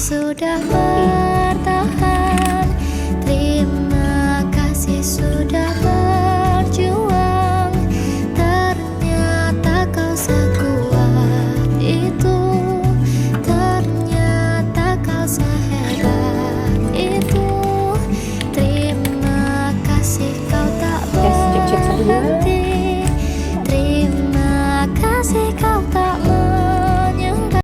sudah bertahan, terima kasih sudah berjuang. Ternyata kau sekuat itu, ternyata kau sehebat itu. Terima kasih.